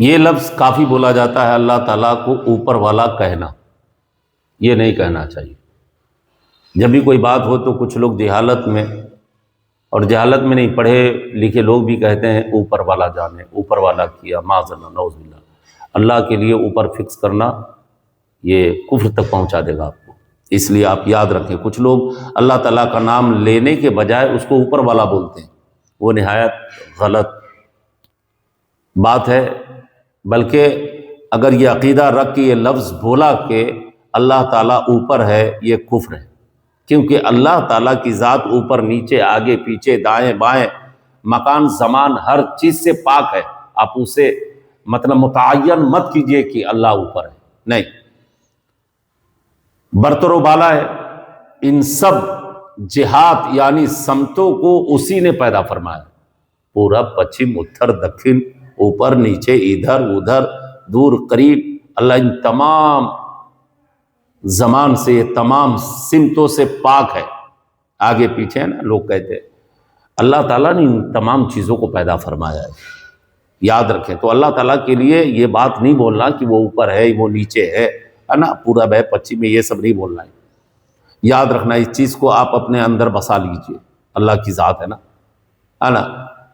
یہ لفظ کافی بولا جاتا ہے اللہ تعالیٰ کو اوپر والا کہنا، یہ نہیں کہنا چاہیے۔ جب بھی کوئی بات ہو تو کچھ لوگ جہالت میں، اور جہالت میں نہیں، پڑھے لکھے لوگ بھی کہتے ہیں اوپر والا جانے، اوپر والا کیا، معاذ اللہ، نعوذ باللہ۔ اللہ کے لیے اوپر فکس کرنا یہ کفر تک پہنچا دے گا آپ کو۔ اس لیے آپ یاد رکھیں، کچھ لوگ اللہ تعالیٰ کا نام لینے کے بجائے اس کو اوپر والا بولتے ہیں، وہ نہایت غلط بات ہے۔ بلکہ اگر یہ عقیدہ رکھ کے یہ لفظ بولا کہ اللہ تعالیٰ اوپر ہے، یہ کفر ہے، کیونکہ اللہ تعالیٰ کی ذات اوپر نیچے آگے پیچھے دائیں بائیں مکان زمان ہر چیز سے پاک ہے۔ آپ اسے مطلب متعین مت کیجئے کہ اللہ اوپر ہے، نہیں، برتر و بالا ہے۔ ان سب جہات یعنی سمتوں کو اسی نے پیدا فرمایا، پورب پچھم اتر دکھن، اوپر نیچے ادھر ادھر دور قریب، اللہ ان تمام زمان سے، یہ تمام سمتوں سے پاک ہے۔ آگے پیچھے ہے نا، لوگ کہتے ہیں اللہ تعالیٰ نے ان تمام چیزوں کو پیدا فرمایا ہے، یاد رکھیں۔ تو اللہ تعالیٰ کے لیے یہ بات نہیں بولنا کہ وہ اوپر ہے، وہ نیچے ہے نا، پورب ہے پچھم میں، یہ سب نہیں بولنا ہے۔ یاد رکھنا اس چیز کو، آپ اپنے اندر بسا لیجئے، اللہ کی ذات ہے نا۔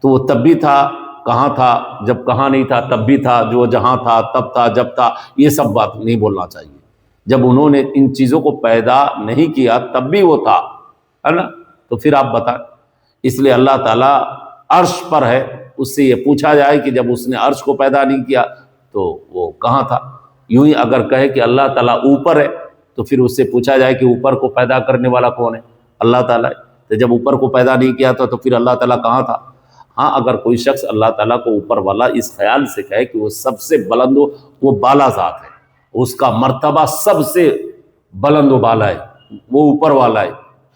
تو وہ تب بھی تھا، کہاں تھا جب کہاں نہیں تھا، تب بھی تھا، جو جہاں تھا تب تھا جب تھا، یہ سب بات نہیں بولنا چاہیے۔ جب انہوں نے ان چیزوں کو پیدا نہیں کیا تب بھی وہ تھا، ہے نا، تو پھر آپ بتائیں۔ اس لیے اللہ تعالیٰ عرش پر ہے، اس سے یہ پوچھا جائے کہ جب اس نے عرش کو پیدا نہیں کیا تو وہ کہاں تھا؟ یوں ہی اگر کہے کہ اللہ تعالیٰ اوپر ہے تو پھر اس سے پوچھا جائے کہ اوپر کو پیدا کرنے والا کون ہے؟ اللہ تعالیٰ ہے۔ تو جب اوپر کو پیدا نہیں کیا تھا تو پھر اللہ تعالیٰ کہاں تھا؟ ہاں، اگر کوئی شخص اللہ تعالیٰ کو اوپر والا اس خیال سے کہے کہ وہ سب سے بلند و وہ بالا ذات ہے، اس کا مرتبہ سب سے بلند و بالا ہے، وہ اوپر والا ہے،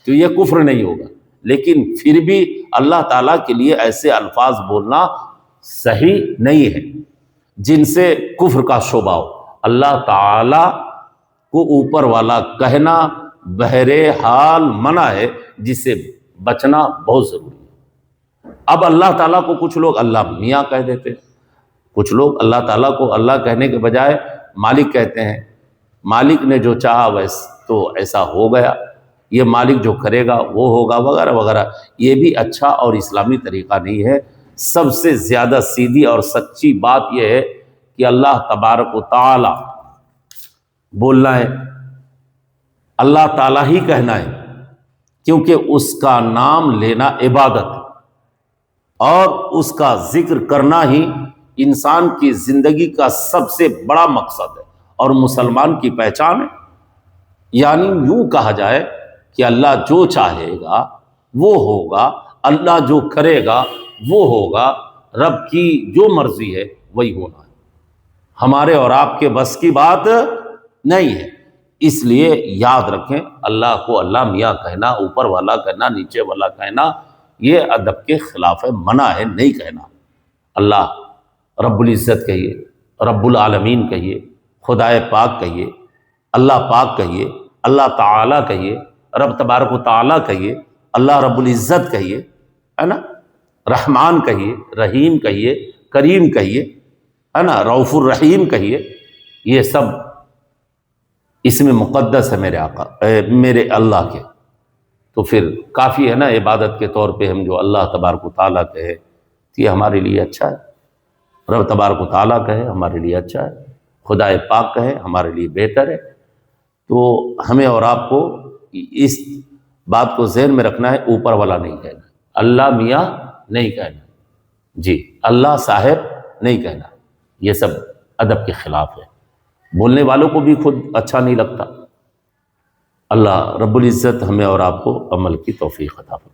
تو یہ کفر نہیں ہوگا۔ لیکن پھر بھی اللہ تعالیٰ کے لیے ایسے الفاظ بولنا صحیح نہیں ہے جن سے کفر کا شعبہ ہو۔ اللہ تعالیٰ کو اوپر والا کہنا بہرحال منع ہے، جس سے بچنا بہت ضروری ہے۔ اب اللہ تعالیٰ کو کچھ لوگ اللہ میاں کہہ دیتے ہیں، کچھ لوگ اللہ تعالیٰ کو اللہ کہنے کے بجائے مالک کہتے ہیں، مالک نے جو چاہا ویسے تو ایسا ہو گیا، یہ مالک جو کرے گا وہ ہوگا، وغیرہ وغیرہ۔ یہ بھی اچھا اور اسلامی طریقہ نہیں ہے۔ سب سے زیادہ سیدھی اور سچی بات یہ ہے کہ اللہ تبارک و تعالی بولنا ہے، اللہ تعالیٰ ہی کہنا ہے، کیونکہ اس کا نام لینا عبادت ہے، اور اس کا ذکر کرنا ہی انسان کی زندگی کا سب سے بڑا مقصد ہے اور مسلمان کی پہچان ہے۔ یعنی یوں کہا جائے کہ اللہ جو چاہے گا وہ ہوگا، اللہ جو کرے گا وہ ہوگا، رب کی جو مرضی ہے وہی ہونا ہے، ہمارے اور آپ کے بس کی بات نہیں ہے۔ اس لیے یاد رکھیں، اللہ کو اللہ میاں کہنا، اوپر والا کہنا، نیچے والا کہنا، یہ ادب کے خلاف ہے، منع ہے، نہیں کہنا۔ اللہ رب العزت کہیے، رب العالمین کہیے، خدائے پاک کہیے، اللہ پاک کہیے، اللہ تعالیٰ کہیے، رب تبارک و تعالیٰ کہیے، اللہ رب العزت کہیے، ہے نا، رحمان کہیے، رحیم کہیے، کریم کہیے، ہے نا، رؤوف الرحیم کہیے۔ یہ سب اسم مقدس ہے میرے آقا، میرے اللہ کے، تو پھر کافی ہے نا عبادت کے طور پہ ہم جو اللہ تبارک و تعالیٰ کہے تو یہ ہمارے لیے اچھا ہے، رب تبارک و تعالیٰ کہے ہمارے لیے اچھا ہے، خدائے پاک کہے ہمارے لیے بہتر ہے۔ تو ہمیں اور آپ کو اس بات کو ذہن میں رکھنا ہے، اوپر والا نہیں کہنا، اللہ میاں نہیں کہنا، جی اللہ صاحب نہیں کہنا، یہ سب ادب کے خلاف ہے، بولنے والوں کو بھی خود اچھا نہیں لگتا۔ اللہ رب العزت ہمیں اور آپ کو عمل کی توفیق عطا فرمائے۔